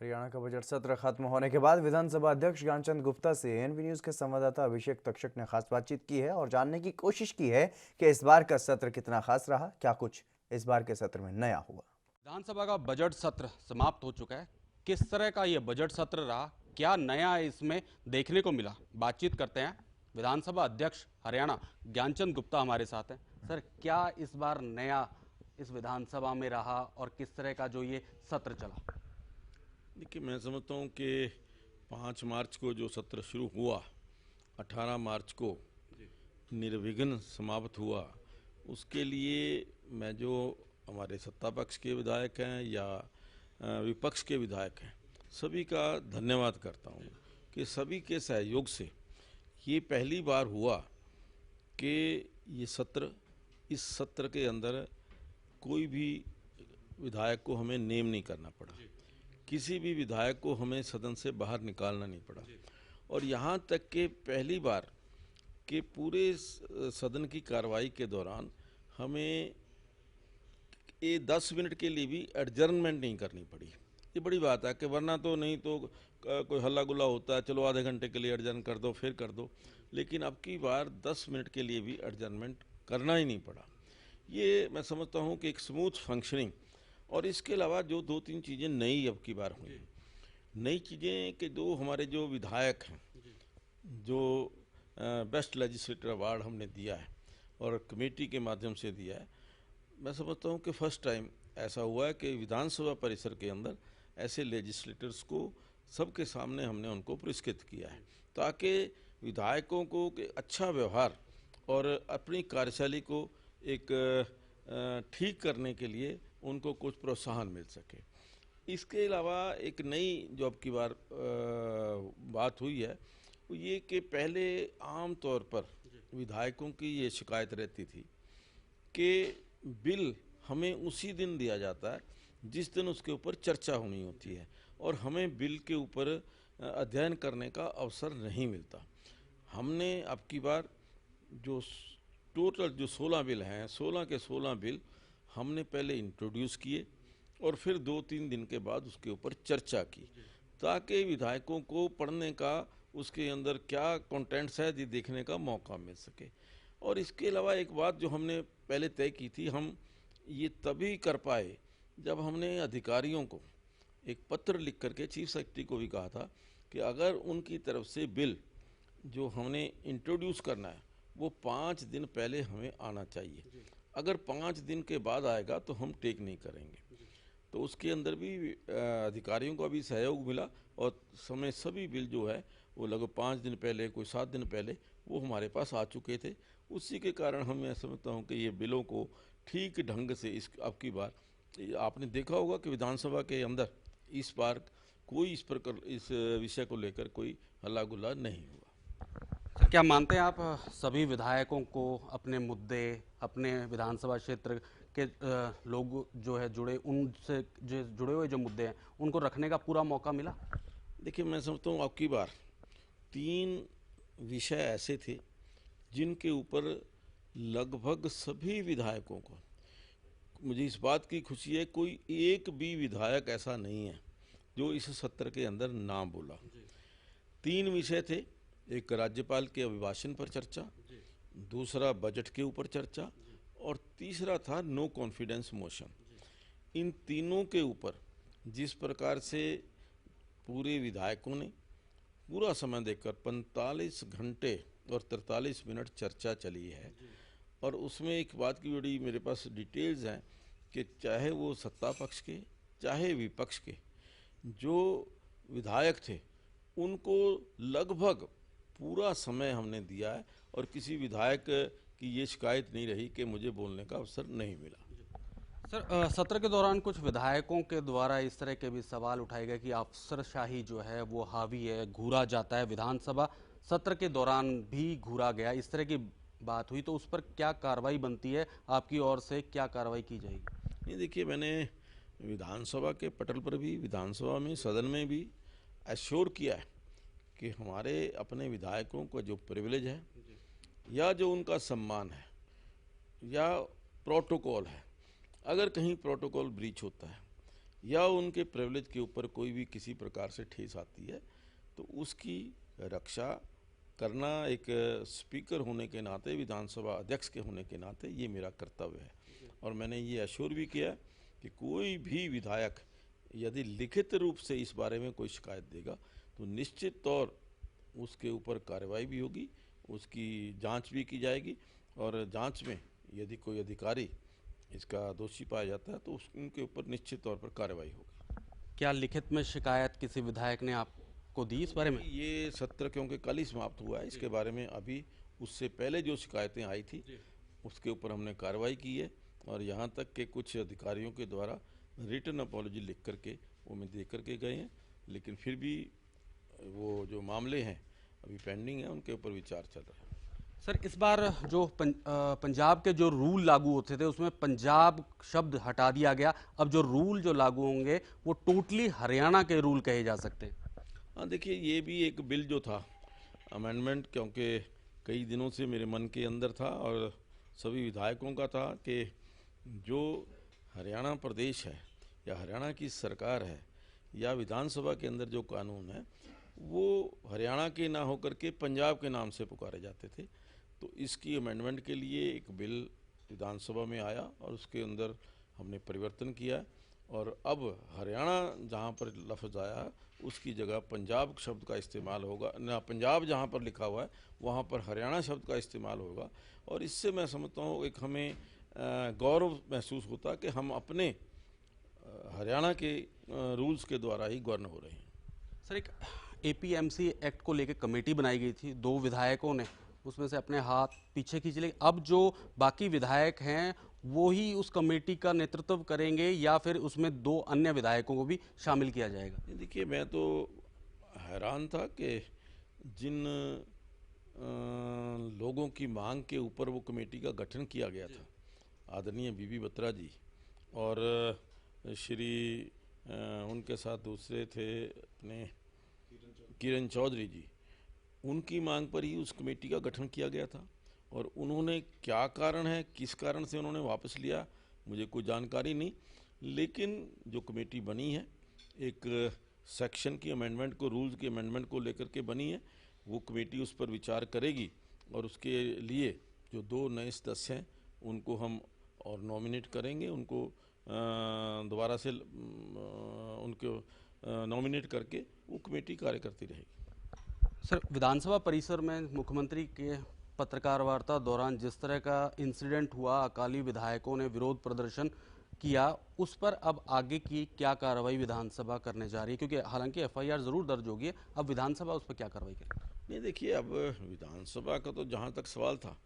हरियाणा का बजट सत्र खत्म होने के बाद विधानसभा अध्यक्ष ज्ञानचंद गुप्ता से एनबी न्यूज के संवाददाता अभिषेक तक्षक ने खास बातचीत की है और जानने की कोशिश की है कि इस बार का सत्र कितना खास रहा, क्या कुछ इस बार के सत्र में नया हुआ। विधानसभा का बजट सत्र समाप्त हो चुका है। किस तरह का ये बजट सत्र रहा, क्या नया इसमें देखने को मिला, बातचीत करते हैं। विधानसभा अध्यक्ष हरियाणा ज्ञानचंद गुप्ता हमारे साथ हैं। सर, क्या इस बार नया इस विधानसभा में रहा और किस तरह का जो ये सत्र चला? देखिए, मैं समझता हूँ कि 5 मार्च को जो सत्र शुरू हुआ, 18 मार्च को निर्विघ्न समाप्त हुआ, उसके लिए मैं जो हमारे सत्ता पक्ष के विधायक हैं या विपक्ष के विधायक हैं, सभी का धन्यवाद करता हूँ कि सभी के सहयोग से ये पहली बार हुआ कि ये सत्र, इस सत्र के अंदर कोई भी विधायक को हमें नेम नहीं करना पड़ा, किसी भी विधायक को हमें सदन से बाहर निकालना नहीं पड़ा। और यहाँ तक कि पहली बार कि पूरे सदन की कार्रवाई के दौरान हमें ये 10 मिनट के लिए भी एडजर्नमेंट नहीं करनी पड़ी। ये बड़ी बात है कि वरना तो नहीं तो कोई हल्ला गुल्ला होता है, चलो आधे घंटे के लिए एडजर्न कर दो, फिर कर दो, लेकिन अब की बार 10 मिनट के लिए भी एडजर्नमेंट करना ही नहीं पड़ा। ये मैं समझता हूँ कि एक स्मूथ फंक्शनिंग। और इसके अलावा जो 2-3 चीज़ें नई अब की बार हुई, नई चीज़ें कि जो हमारे जो विधायक हैं, जो बेस्ट लेजिस्लेटर अवार्ड हमने दिया है और कमेटी के माध्यम से दिया है, मैं समझता हूँ कि फर्स्ट टाइम ऐसा हुआ है कि विधानसभा परिसर के अंदर ऐसे लेजिस्लेटर्स को सबके सामने हमने उनको पुरस्कृत किया है, ताकि विधायकों को अच्छा व्यवहार और अपनी कार्यशैली को एक ठीक करने के लिए उनको कुछ प्रोत्साहन मिल सके। इसके अलावा एक नई जो अब की बार बात हुई है वो ये कि पहले आम तौर पर विधायकों की ये शिकायत रहती थी कि बिल हमें उसी दिन दिया जाता है जिस दिन उसके ऊपर चर्चा होनी होती है और हमें बिल के ऊपर अध्ययन करने का अवसर नहीं मिलता। हमने अब की बार जो टोटल जो 16 बिल हैं, 16 के 16 बिल हमने पहले इंट्रोड्यूस किए और फिर 2-3 दिन के बाद उसके ऊपर चर्चा की, ताकि विधायकों को पढ़ने का, उसके अंदर क्या कंटेंट्स है ये देखने का मौका मिल सके। और इसके अलावा एक बात जो हमने पहले तय की थी, हम ये तभी कर पाए जब हमने अधिकारियों को एक पत्र लिख करके चीफ सेक्रेटरी को भी कहा था कि अगर उनकी तरफ से बिल जो हमने इंट्रोड्यूस करना है वो 5 दिन पहले हमें आना चाहिए। अगर 5 दिन के बाद आएगा तो हम टेक नहीं करेंगे। तो उसके अंदर भी अधिकारियों का भी सहयोग मिला और समय सभी बिल जो है वो लगभग 5 दिन पहले, कोई 7 दिन पहले वो हमारे पास आ चुके थे। उसी के कारण हम मैं समझता हूँ कि ये बिलों को ठीक ढंग से इस अब की बार आपने देखा होगा कि विधानसभा के अंदर इस बार कोई इस प्रकार इस विषय को लेकर कोई हल्ला गुल्ला नहीं हुआ। सर, क्या मानते हैं आप सभी विधायकों को अपने मुद्दे, अपने विधानसभा क्षेत्र के लोग जो है जुड़े, उनसे जो जुड़े हुए जो मुद्दे हैं उनको रखने का पूरा मौका मिला? देखिए, मैं समझता हूँ आपकी बार 3 विषय ऐसे थे जिनके ऊपर लगभग सभी विधायकों को, मुझे इस बात की खुशी है, कोई एक भी विधायक ऐसा नहीं है जो इस सत्र के अंदर ना बोला। 3 विषय थे, एक राज्यपाल के अभिभाषण पर चर्चा, दूसरा बजट के ऊपर चर्चा और तीसरा था नो कॉन्फिडेंस मोशन। इन तीनों के ऊपर जिस प्रकार से पूरे विधायकों ने पूरा समय देकर 45 घंटे और 43 मिनट चर्चा चली है, और उसमें एक बात की बड़ी मेरे पास डिटेल्स हैं कि चाहे वो सत्ता पक्ष के चाहे विपक्ष के जो विधायक थे उनको लगभग पूरा समय हमने दिया है और किसी विधायक की ये शिकायत नहीं रही कि मुझे बोलने का अवसर नहीं मिला। सर, सत्र के दौरान कुछ विधायकों के द्वारा इस तरह के भी सवाल उठाए गए कि अफसरशाही जो है वो हावी है, घूरा जाता है, विधानसभा सत्र के दौरान भी घूरा गया, इस तरह की बात हुई, तो उस पर क्या कार्रवाई बनती है आपकी ओर से, क्या कार्रवाई की जाएगी? ये देखिए, मैंने विधानसभा के पटल पर भी, विधानसभा में, सदन में भी एश्योर किया है कि हमारे अपने विधायकों का जो प्रिविलेज है या जो उनका सम्मान है या प्रोटोकॉल है, अगर कहीं प्रोटोकॉल ब्रीच होता है या उनके प्रिविलेज के ऊपर कोई भी किसी प्रकार से ठेस आती है तो उसकी रक्षा करना एक स्पीकर होने के नाते, विधानसभा अध्यक्ष के होने के नाते ये मेरा कर्तव्य है। और मैंने ये अश्योर भी किया कि कोई भी विधायक यदि लिखित रूप से इस बारे में कोई शिकायत देगा तो निश्चित तौर उसके ऊपर कार्रवाई भी होगी, उसकी जांच भी की जाएगी और जांच में यदि कोई अधिकारी इसका दोषी पाया जाता है तो उनके ऊपर निश्चित तौर पर कार्रवाई होगी। क्या लिखित में शिकायत किसी विधायक ने आपको दी इस बारे में? ये सत्र क्योंकि कल ही समाप्त हुआ है, इसके बारे में अभी उससे पहले जो शिकायतें आई थी उसके ऊपर हमने कार्रवाई की है और यहाँ तक कि कुछ अधिकारियों के द्वारा रिटन अपॉलॉजी लिख करके वो मैं दे करके गए हैं, लेकिन फिर भी वो जो मामले हैं अभी पेंडिंग है, उनके ऊपर विचार चल रहा है। सर, इस बार जो पंजाब के जो रूल लागू होते थे उसमें पंजाब शब्द हटा दिया गया। अब जो रूल जो लागू होंगे वो टोटली हरियाणा के रूल कहे जा सकते हैं। हाँ देखिए, ये भी एक बिल जो था अमेंडमेंट, क्योंकि कई दिनों से मेरे मन के अंदर था और सभी विधायकों का था कि जो हरियाणा प्रदेश है या हरियाणा की सरकार है या विधानसभा के अंदर जो कानून है वो हरियाणा के ना होकर के पंजाब के नाम से पुकारे जाते थे। तो इसकी अमेंडमेंट के लिए एक बिल विधानसभा में आया और उसके अंदर हमने परिवर्तन किया और अब हरियाणा जहाँ पर लफ्ज़ आया उसकी जगह पंजाब शब्द का इस्तेमाल होगा, ना पंजाब जहाँ पर लिखा हुआ है वहाँ पर हरियाणा शब्द का इस्तेमाल होगा। और इससे मैं समझता हूँ एक हमें गौरव महसूस होता कि हम अपने हरियाणा के रूल्स के द्वारा ही गवर्न हो रहे हैं। सर, एक एपीएमसी एक्ट को लेकर कमेटी बनाई गई थी, 2 विधायकों ने उसमें से अपने हाथ पीछे खींच लिए। अब जो बाकी विधायक हैं वो ही उस कमेटी का नेतृत्व करेंगे या फिर उसमें 2 अन्य विधायकों को भी शामिल किया जाएगा? देखिए, मैं तो हैरान था कि जिन लोगों की मांग के ऊपर वो कमेटी का गठन किया गया था, आदरणीय बीबी बत्रा जी और श्री उनके साथ दूसरे थे अपने किरण चौधरी जी, उनकी मांग पर ही उस कमेटी का गठन किया गया था। और उन्होंने क्या कारण है, किस कारण से उन्होंने वापस लिया, मुझे कोई जानकारी नहीं। लेकिन जो कमेटी बनी है एक सेक्शन की अमेंडमेंट को, रूल्स की अमेंडमेंट को लेकर के बनी है, वो कमेटी उस पर विचार करेगी और उसके लिए जो 2 नए सदस्य हैं उनको हम और नॉमिनेट करेंगे, उनको दोबारा से उनको नॉमिनेट करके वो कमेटी कार्य करती रहेगी। सर, विधानसभा परिसर में मुख्यमंत्री के पत्रकार वार्ता दौरान जिस तरह का इंसिडेंट हुआ, अकाली विधायकों ने विरोध प्रदर्शन किया, उस पर अब आगे की क्या कार्रवाई विधानसभा करने जा रही है? क्योंकि हालांकि एफआईआर जरूर दर्ज होगी, अब विधानसभा उस पर क्या कार्रवाई करेगी? नहीं देखिए, अब विधानसभा का तो जहाँ तक सवाल था,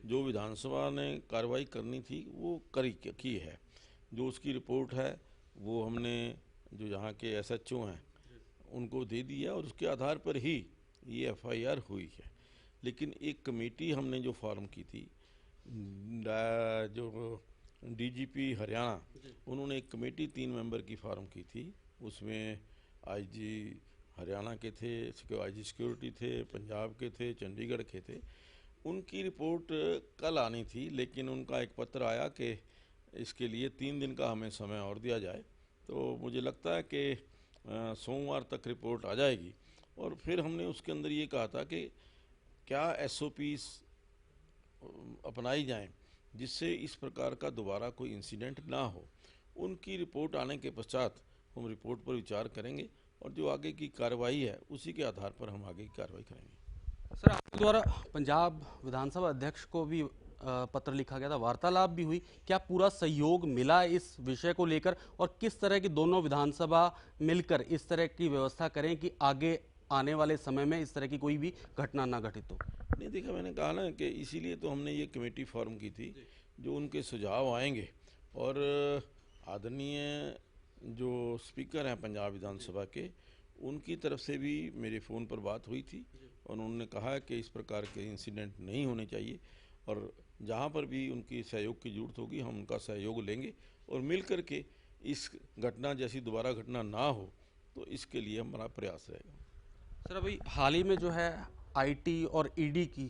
जो विधानसभा ने कार्रवाई करनी थी वो की है। जो उसकी रिपोर्ट है वो हमने जो यहाँ के एसएचओ हैं उनको दे दिया और उसके आधार पर ही ये एफआईआर हुई है। लेकिन एक कमेटी हमने जो फॉर्म की थी, जो डीजीपी हरियाणा, उन्होंने एक कमेटी 3 मेंबर की फॉर्म की थी। उसमें आईजी हरियाणा के थे, आईजी सिक्योरिटी थे, पंजाब के थे, चंडीगढ़ के थे। उनकी रिपोर्ट कल आनी थी, लेकिन उनका एक पत्र आया कि इसके लिए 3 दिन का हमें समय और दिया जाए। तो मुझे लगता है कि सोमवार तक रिपोर्ट आ जाएगी। और फिर हमने उसके अंदर ये कहा था कि क्या एसओपीज अपनाई जाएं जिससे इस प्रकार का दोबारा कोई इंसिडेंट ना हो। उनकी रिपोर्ट आने के पश्चात हम रिपोर्ट पर विचार करेंगे और जो आगे की कार्रवाई है उसी के आधार पर हम आगे की कार्रवाई करेंगे। सर, आपके द्वारा पंजाब विधानसभा अध्यक्ष को भी पत्र लिखा गया था, वार्तालाप भी हुई, क्या पूरा सहयोग मिला इस विषय को लेकर और किस तरह की दोनों विधानसभा मिलकर इस तरह की व्यवस्था करें कि आगे आने वाले समय में इस तरह की कोई भी घटना ना घटित हो? नहीं देखा, मैंने कहा ना कि इसीलिए तो हमने ये कमेटी फॉर्म की थी, जो उनके सुझाव आएंगे। और आदरणीय जो स्पीकर हैं पंजाब विधानसभा के, उनकी तरफ से भी मेरे फ़ोन पर बात हुई थी और उन्होंने कहा कि इस प्रकार के इंसिडेंट नहीं होने चाहिए और जहाँ पर भी उनकी सहयोग की ज़रूरत होगी हम उनका सहयोग लेंगे और मिल कर के इस घटना जैसी दोबारा घटना ना हो, तो इसके लिए हमारा प्रयास रहेगा। सर, अभी हाल ही में जो है आईटी और ईडी की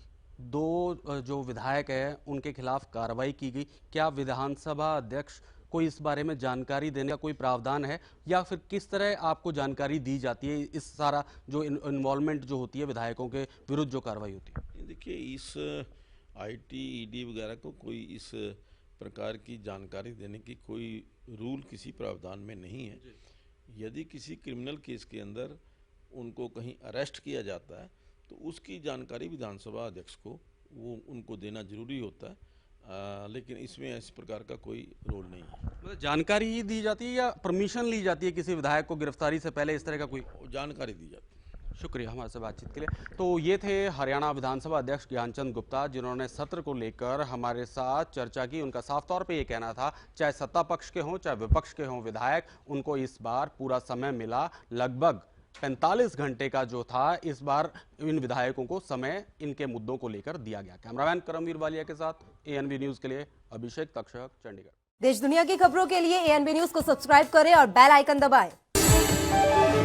2 जो विधायक हैं उनके खिलाफ कार्रवाई की गई। क्या विधानसभा अध्यक्ष कोई इस बारे में जानकारी देने का कोई प्रावधान है, या फिर किस तरह आपको जानकारी दी जाती है इस सारा जो इन्वॉल्वमेंट जो होती है विधायकों के विरुद्ध जो कार्रवाई होती है? देखिए, इस आईटी ईडी वगैरह को कोई इस प्रकार की जानकारी देने की कोई रूल किसी प्रावधान में नहीं है। यदि किसी क्रिमिनल केस के अंदर उनको कहीं अरेस्ट किया जाता है तो उसकी जानकारी विधानसभा अध्यक्ष को वो उनको देना जरूरी होता है, लेकिन इसमें इस प्रकार का कोई रोल नहीं है। मतलब जानकारी ही दी जाती है या परमिशन ली जाती है किसी विधायक को गिरफ्तारी से पहले, इस तरह का कोई? जानकारी दी जाती है। शुक्रिया हमारे से बातचीत के लिए। तो ये थे हरियाणा विधानसभा अध्यक्ष ज्ञानचंद गुप्ता, जिन्होंने सत्र को लेकर हमारे साथ चर्चा की। उनका साफ तौर पे ये कहना था, चाहे सत्ता पक्ष के हों चाहे विपक्ष के हों विधायक, उनको इस बार पूरा समय मिला। लगभग 45 घंटे का जो था इस बार इन विधायकों को समय इनके मुद्दों को लेकर दिया गया। कैमरामैन करमवीर वालिया के साथ एएनबी न्यूज के लिए अभिषेक तक्षक, चंडीगढ़। देश दुनिया की खबरों के लिए एएनबी न्यूज को सब्सक्राइब करें और बेल आइकन दबाएं।